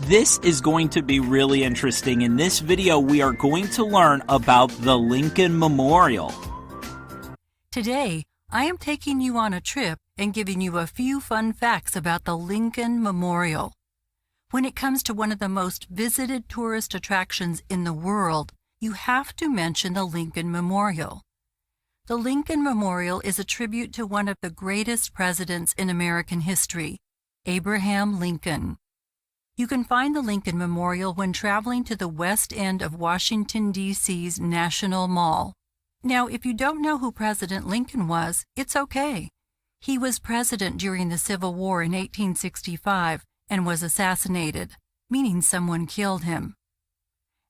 This is going to be really interesting. In this video, we are going to learn about the Lincoln Memorial. Today, I am taking you on a trip and giving you a few fun facts about the Lincoln Memorial. When it comes to one of the most visited tourist attractions in the world, you have to mention the Lincoln Memorial. The Lincoln Memorial is a tribute to one of the greatest presidents in American history, Abraham Lincoln. You can find the Lincoln Memorial when traveling to the west end of Washington, D.C.'s National Mall. Now, if you don't know who President Lincoln was, it's okay. He was president during the Civil War in 1865 and was assassinated, meaning someone killed him.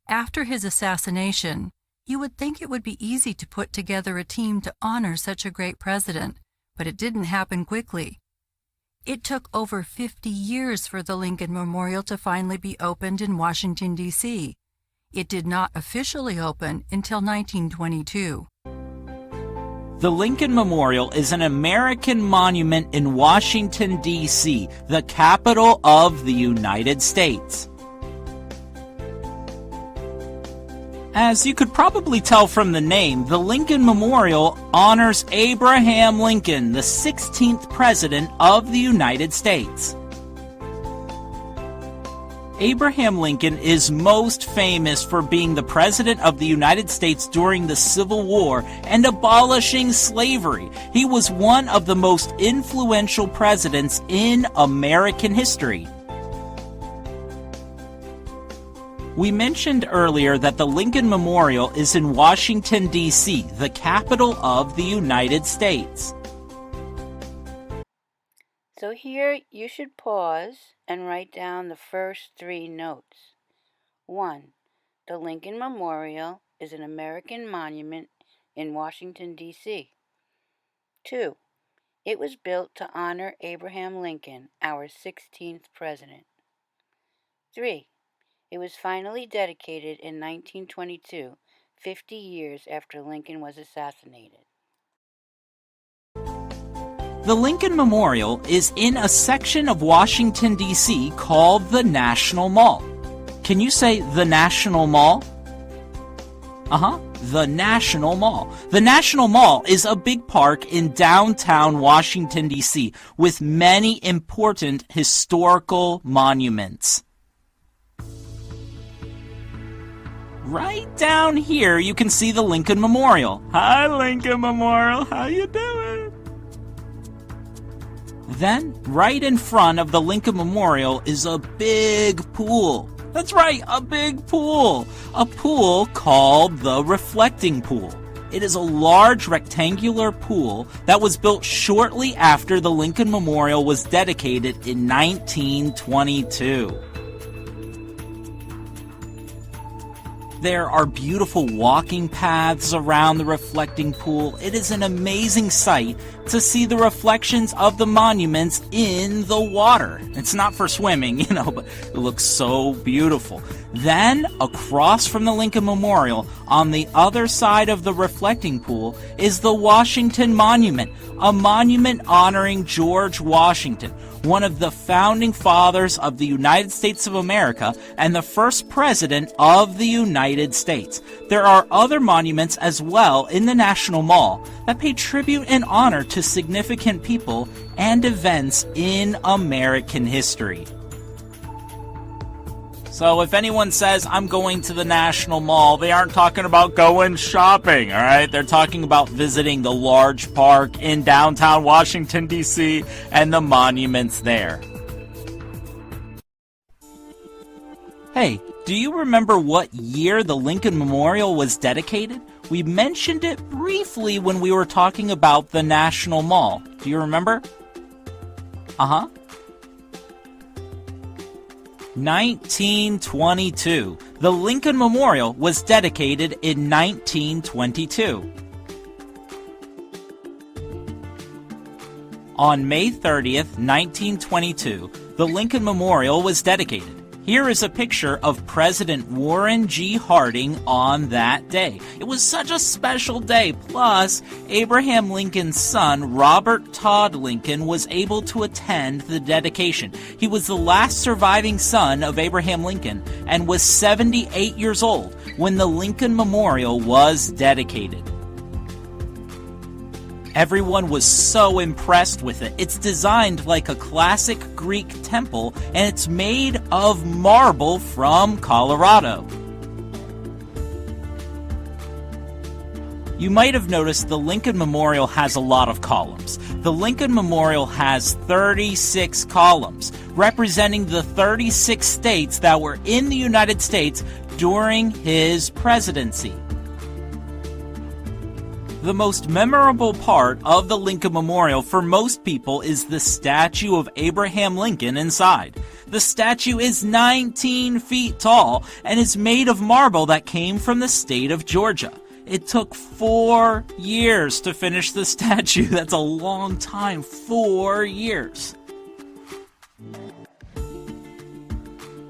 After his assassination, you would think it would be easy to put together a team to honor such a great president, but it didn't happen quickly. It took over 50 years for the Lincoln Memorial to finally be opened in Washington, D.C. It did not officially open until 1922. The Lincoln Memorial is an American monument in Washington, D.C., the capital of the United States. As you could probably tell from the name, the Lincoln Memorial honors Abraham Lincoln, the 16th President of the United States. Abraham Lincoln is most famous for being the President of the United States during the Civil War and abolishing slavery. He was one of the most influential presidents in American history. We mentioned earlier that the Lincoln Memorial is in Washington, D.C., the capital of the United States. So here you should pause and write down the first three notes. 1. The Lincoln Memorial is an American monument in Washington, D.C. 2. It was built to honor Abraham Lincoln, our 16th president. 3. It was finally dedicated in 1922, 50 years after Lincoln was assassinated. The Lincoln Memorial is in a section of Washington, D.C. called the National Mall. Can you say the National Mall? The National Mall. The National Mall is a big park in downtown Washington, D.C. with many important historical monuments. Right down here, you can see the Lincoln Memorial. Hi, Lincoln Memorial. How you doing? Then, right in front of the Lincoln Memorial is a big pool. That's right, a big pool. A pool called the Reflecting Pool. It is a large rectangular pool that was built shortly after the Lincoln Memorial was dedicated in 1922. There are beautiful walking paths around the reflecting pool. It is an amazing sight to see the reflections of the monuments in the water. It's not for swimming, but it looks so beautiful. Then, across from the Lincoln Memorial, on the other side of the reflecting pool, is the Washington Monument, a monument honoring George Washington, one of the founding fathers of the United States of America and the first president of the United States. There are other monuments as well in the National Mall that pay tribute and honor to significant people and events in American history. So if anyone says, I'm going to the National Mall, they aren't talking about going shopping, all right? They're talking about visiting the large park in downtown Washington, D.C., and the monuments there. Hey, do you remember what year the Lincoln Memorial was dedicated? We mentioned it briefly when we were talking about the National Mall. Do you remember? 1922. The Lincoln Memorial was dedicated in 1922. On May 30th, 1922, the Lincoln Memorial was dedicated. Here is a picture of President Warren G. Harding on that day. It was such a special day. Plus, Abraham Lincoln's son, Robert Todd Lincoln, was able to attend the dedication. He was the last surviving son of Abraham Lincoln and was 78 years old when the Lincoln Memorial was dedicated. Everyone was so impressed with it. It's designed like a classic Greek temple, and it's made of marble from Colorado. You might have noticed the Lincoln Memorial has a lot of columns. The Lincoln Memorial has 36 columns, representing the 36 states that were in the United States during his presidency. The most memorable part of the Lincoln Memorial for most people is the statue of Abraham Lincoln inside. The statue is 19 feet tall and is made of marble that came from the state of Georgia. It took 4 years to finish the statue. That's a long time, 4 years.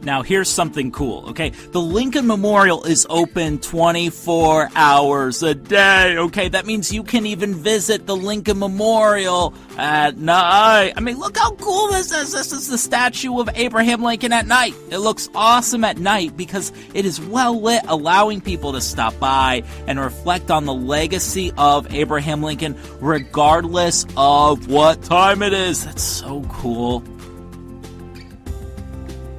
Now, here's something cool, okay? The Lincoln Memorial is open 24 hours a day, okay? That means you can even visit the Lincoln Memorial at night. I mean, look how cool this is. This is the statue of Abraham Lincoln at night. It looks awesome at night because it is well lit, allowing people to stop by and reflect on the legacy of Abraham Lincoln regardless of what time it is. That's so cool.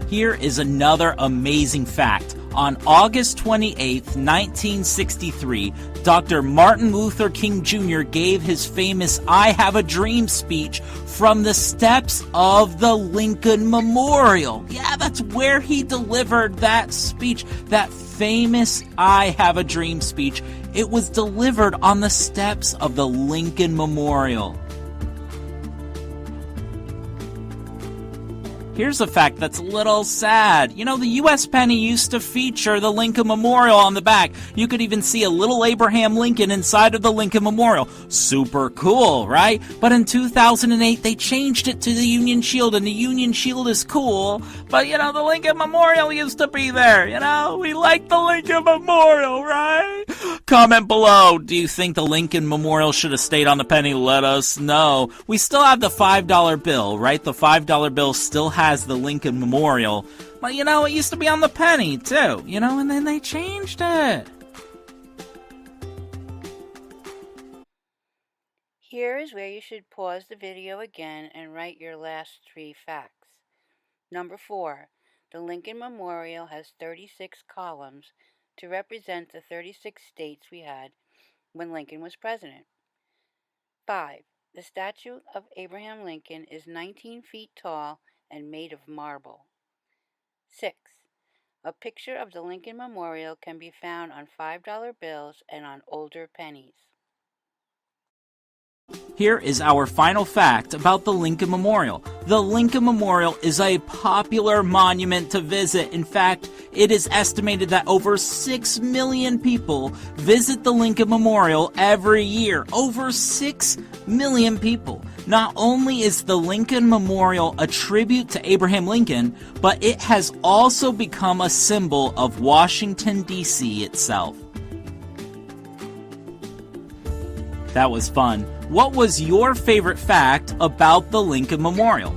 Here is another amazing fact. On August 28, 1963, Dr. Martin Luther King Jr. gave his famous I Have a Dream speech from the steps of the Lincoln Memorial. Yeah, that's where he delivered that speech, that famous I Have a Dream speech. It was delivered on the steps of the Lincoln Memorial. Here's a fact that's a little sad. You know, the U.S. penny used to feature the Lincoln Memorial on the back. You could even see a little Abraham Lincoln inside of the Lincoln Memorial. Super cool, right? But in 2008, they changed it to the Union Shield, and the Union Shield is cool. But, you know, the Lincoln Memorial used to be there, you know? We like the Lincoln Memorial, right? Comment below. Do you think the Lincoln Memorial should have stayed on the penny? Let us know. We still have the $5 bill, right? The $5 bill still has the Lincoln Memorial. But, you know, it used to be on the penny, too. You know, and then they changed it. Here is where you should pause the video again and write your last 3 facts. Number 4. The Lincoln Memorial has 36 columns to represent the 36 states we had when Lincoln was president. 5. The statue of Abraham Lincoln is 19 feet tall and made of marble. 6. A picture of the Lincoln Memorial can be found on $5 bills and on older pennies. Here is our final fact about the Lincoln Memorial. The Lincoln Memorial is a popular monument to visit. In fact, it is estimated that over 6 million people visit the Lincoln Memorial every year. Over 6 million people. Not only is the Lincoln Memorial a tribute to Abraham Lincoln, but it has also become a symbol of Washington, D.C. itself. That was fun. What was your favorite fact about the Lincoln Memorial?